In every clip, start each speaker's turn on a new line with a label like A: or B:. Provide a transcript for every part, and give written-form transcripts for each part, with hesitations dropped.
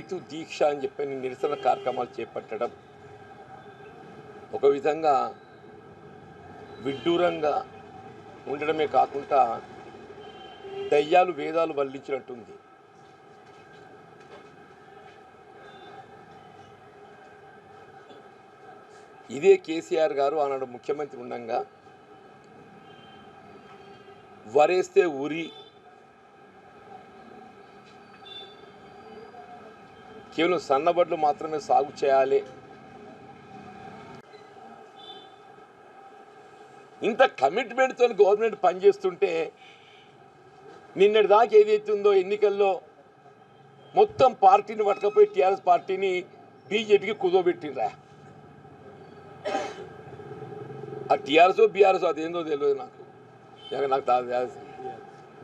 A: రైతు దీక్ష అని చెప్పి నిరసన కార్యక్రమాలు చేపట్టడం ఒక విధంగా విడ్డూరంగా ఉండడమే కాకుండా దయ్యాలు వేదాలు వల్లించినట్టుంది. ఇదే కేసీఆర్ గారు ఆనాడు ముఖ్యమంత్రి ఉండగా వరేస్తే ఉరి, కేవలం సన్నబడ్లు మాత్రమే సాగు చేయాలి, ఇంత కమిట్మెంట్తో గవర్నమెంట్ పనిచేస్తుంటే నిన్నటి దాకా ఏదైతుందో ఎన్నికల్లో మొత్తం పార్టీని పట్టుకపోయి టీఆర్ఎస్ పార్టీని బీజేపీకి కుదోబెట్టిండ్రా. ఆ టీఆర్ఎస్ బీఆర్ఎస్ అదేందో తెలియదు నాకు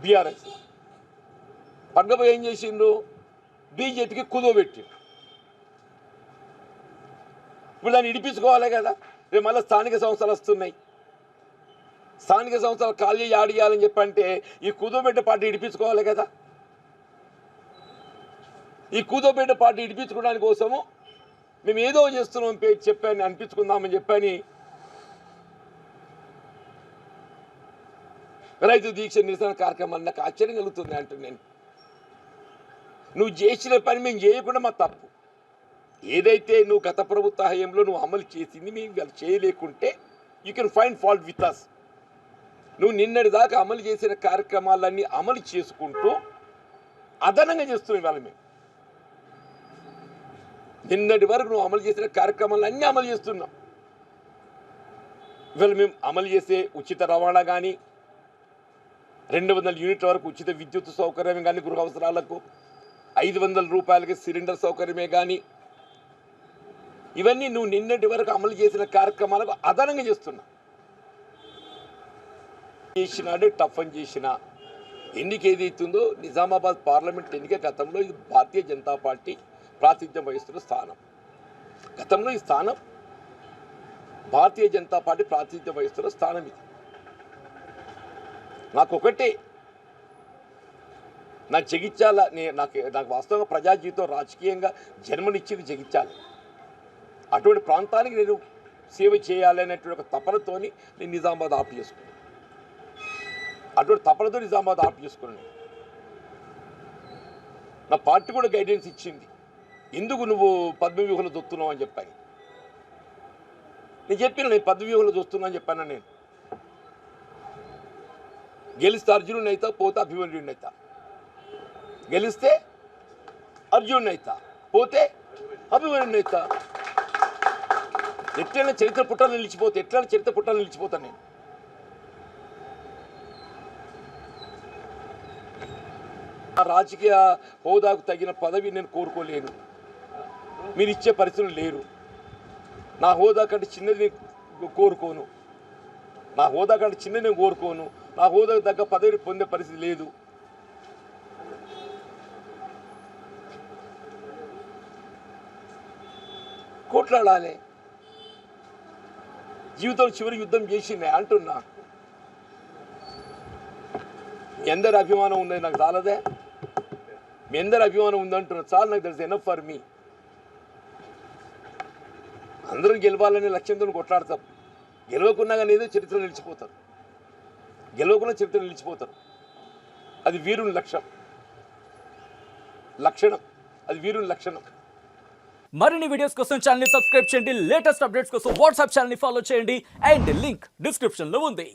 A: బీఆర్ఎస్ పట్టుకపోయి ఏం చేసిండ్రు, బీజేపీకి కుదోబెట్టిండ్రు. ఇప్పుడు దాన్ని ఇడిపించుకోవాలి కదా. రేపు మళ్ళీ స్థానిక సంస్థలు వస్తున్నాయి, స్థానిక సంస్థలు ఖాళీ యాడ్ చేయాలని చెప్పంటే ఈ కూదోబెట్ట పార్టీ ఇడిపించుకోవాలి కదా. ఈ కూదోబెట్ట పార్టీ ఇడిపించుకోవడానికి కోసము మేము ఏదో చేస్తున్నాం చెప్పని అనిపించుకుందామని చెప్పని రైతు దీక్ష నిరసన కార్యక్రమాలు నాకు ఆశ్చర్యం కలుగుతుంది అంటున్నాను. నువ్వు చేసిన పని మేము చేయకుండా మా తప్పు. ఏదైతే నువ్వు గత ప్రభుత్వ హయాంలో నువ్వు అమలు చేసింది మేము చేయలేకుంటే you can find fault with us. నువ్వు నిన్నటి దాకా అమలు చేసిన కార్యక్రమాలన్నీ అమలు చేసుకుంటూ అదనంగా చేస్తున్నావు. ఇవాళ మేము నిన్నటి వరకు నువ్వు అమలు చేసిన కార్యక్రమాలన్నీ అమలు చేస్తున్నాం. ఇవాళ మేము అమలు చేసే ఉచిత రవాణా కానీ, 200 యూనిట్ల వరకు ఉచిత విద్యుత్ సౌకర్యం కానీ, గృహ అవసరాలకు 500 రూపాయలకి సిలిండర్ సౌకర్యమే కానీ, ఇవన్నీ నువ్వు నిన్నటి వరకు అమలు చేసిన కార్యక్రమాలకు అదనంగా చేస్తున్నావు. చేసినాడే టఫ్ అని చేసిన ఎన్నిక ఏదైతుందో నిజామాబాద్ పార్లమెంట్ ఎన్నిక గతంలో ఇది భారతీయ జనతా పార్టీ ప్రాతినిధ్యం వహిస్తున్న స్థానం. గతంలో ఈ స్థానం భారతీయ జనతా పార్టీ ప్రాతినిధ్యం వహిస్తున్న స్థానం. ఇది నాకు ఒకటే, నా జగిత్యాల నాకు వాస్తవంగా ప్రజా జీవితం రాజకీయంగా జన్మనిచ్చింది జగిత్యాల. అటువంటి ప్రాంతానికి నేను సేవ చేయాలి అనేటువంటి ఒక తపనతోని నేను నిజామాబాద్ ఆప్ చేసుకున్నాను. అటువంటి తపనతో నిజామాబాద్ ఆప్ చేసుకున్నాను. నా పార్టీ కూడా గైడెన్స్ ఇచ్చింది, ఎందుకు నువ్వు పద్మవ్యూహంలో చూస్తున్నావు అని చెప్పాను. నేను చెప్పిన నేను పద్మవ్యూహంలో చూస్తున్నా అని చెప్పాను. నేను గెలిస్తే అర్జునుడిని అవుతా, పోతే అభిమన్యుడిని అవుతా. గెలిస్తే అర్జునుడిని అవుతా, పోతే అభిమన్యుడిని అవుతా. ఎట్లైనా చరిత్ర పుట్టాలు నిలిచిపోతాను నేను. ఆ రాజకీయ హోదాకు తగిన పదవి నేను కోరుకోలేను, మీరు ఇచ్చే పరిస్థితులు లేరు. నా హోదా కంటే చిన్నది కోరుకోను, నా హోదాకు తగ్గ పదవిని పొందే పరిస్థితి లేదు. కోట్లాడాలి, జీవితంలో చివరి యుద్ధం చేసిందే అంటున్నా. మీ అందరి అభిమానం ఉన్నది నాకు చాలదే, మీ అందరి అభిమానం ఉందంటున్నా చాలు. నాకు తెలుసు ఎనఫ్ ఫర్ మీ. అందరం గెలవాలనే లక్ష్యంతో కొట్లాడతాం. గెలవకున్నా కానీ ఏదో చరిత్ర నిలిచిపోతారు, అది వీరుని లక్షణం, అది వీరుని లక్షణం.
B: మరిన్ని వీడియోస్ కోసం ఛానల్ ని సబ్స్క్రైబ్ చేయండి. లేటెస్ట్ అప్డేట్స్ కోసం వాట్సాప్ ఛానల్ ని ఫాలో చేయండి. అండ్ లింక్ డిస్క్రిప్షన్ లో ఉంది.